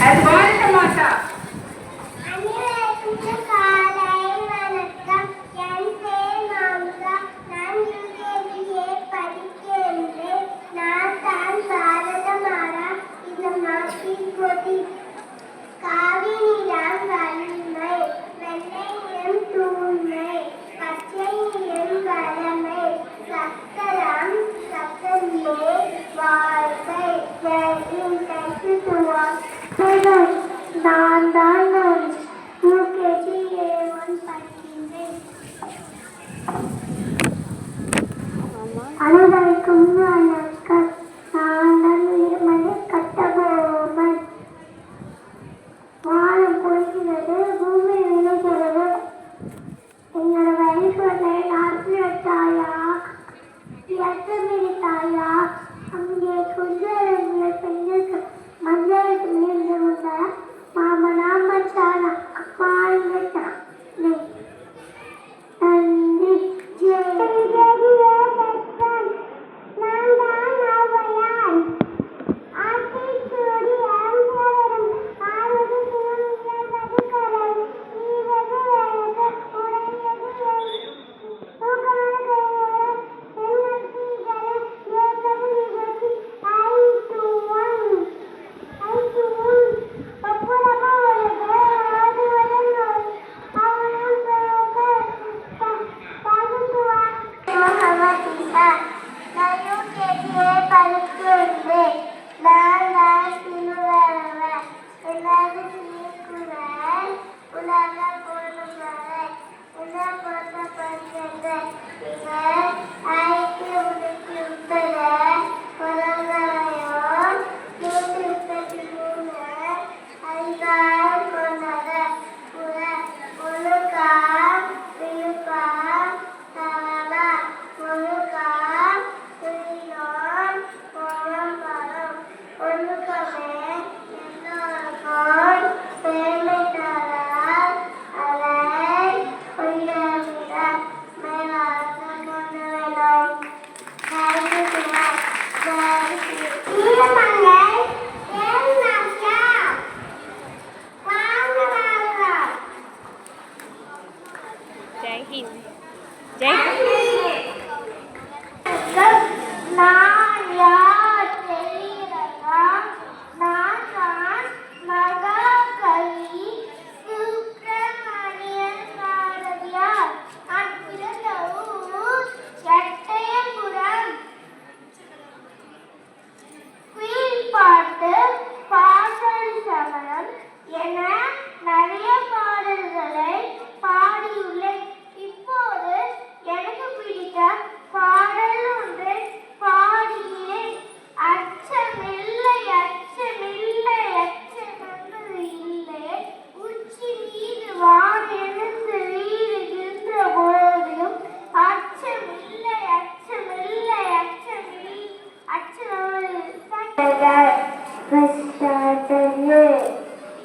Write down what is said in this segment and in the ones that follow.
அது வாழ்க்க மாட்டா. நான் தான் யூகேஜி A1 படிக்கின்றேன். அனைவருக்கும் வணக்கம். நான் தான் வீரமணி கட்டபொம்மன். வானம் பொழிகிறது, பூமி விளைகிறது. என்னோட வயசு தாயா, 8 மினி தாயா. அங்கே குதிரை பெண்களுக்கு மஞ்சளுக்கு மீண்டு வந்த மாமனா மச்சானா அப்பா இங்கத்தான் நன்றி.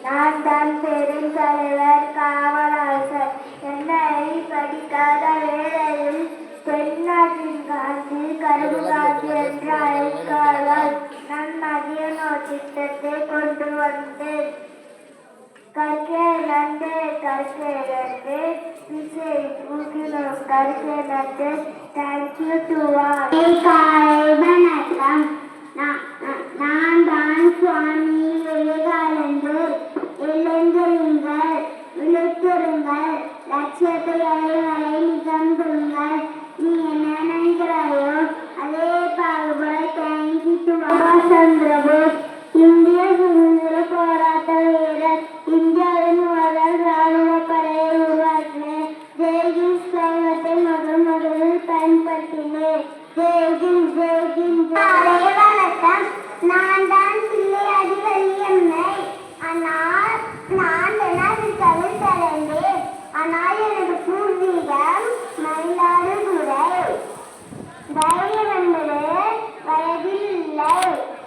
நான் தான் பெருந்தலைவர் காமராசர். என்னை படிக்காத வேளையில் தென்னாட்டின் காந்தி, கரும்பு காந்தி என்று அழைத்தார்கள். நான் மதிய திட்டத்தை கொண்டு வந்தேன். करके नंदे पीछे करके नंदे थैंक यू टू ऑल. வணக்கம். நான் தான் சுவாமி விவேகானந்தர். இளைஞர்கள் விழித்திருங்கள், லட்சியத்தை அடைவதை நிஜம் கொள்ளுங்கள். நீ என்ன நினைக்கிறாயோ அதே பாகுபட. தேங்க் யூ டு சுபாஷ் சந்திர போஸ், இந்திய சுதந்திர போராட்ட வீரர், இந்தியாவின் முதல் ராணுவ படையை உருவாக்கினேன். ஜெய்ஹிந்த் ஸ்லோகத்தை முதலில் பயன்படுத்தினேன். ஜெய்ஹிந்த் ஜெய்ஹிந்த். வணக்கம். நான் தான் பிள்ளை அடிவள்ளியம்மை. ஆனால் நான் தென்னாப்பிரிக்காவில் பிறந்தேன். ஆனால் எனது பூர்வீகம் மயிலாடுதுறை. தைரியம் என்பது வயதில் இல்லை,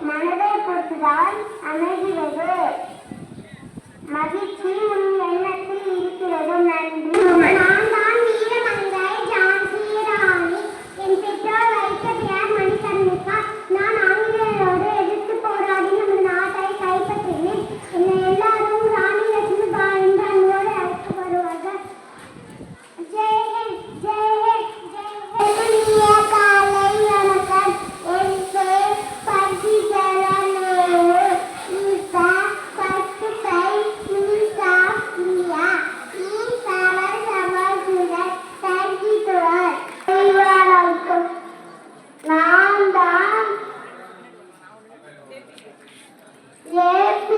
மனதை பொறுத்துதான் அமைகிறது. மகிழ்ச்சி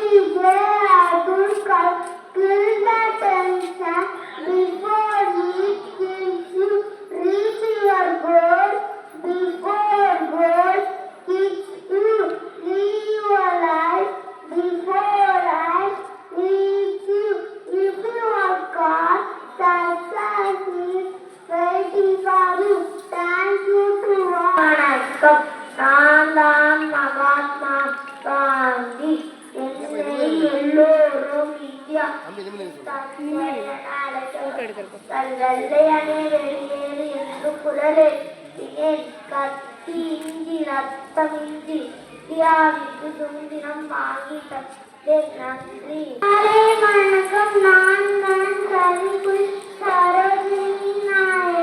APJ Abdul Kalam. Kill the tension before it kills you. Reach your goal before goal kills you. Live your life before life reaches you. If you work hard, success is waiting for you. Thank you to all. வணக்கம். நான் தான் மகாத்மா காந்தி. என்னை எல்லோரும் India வெள்ளையனே வெளியேறு என்று குரலேற்றினேன். கத்தி இஞ்சி ரத்தமின்றி இந்தியாவிற்கு சுதந்திரம் வாங்கி தந்தேன். நன்றி. வணக்கம். நான் தான் கவிக்குள் சரோஜினி நாயர்.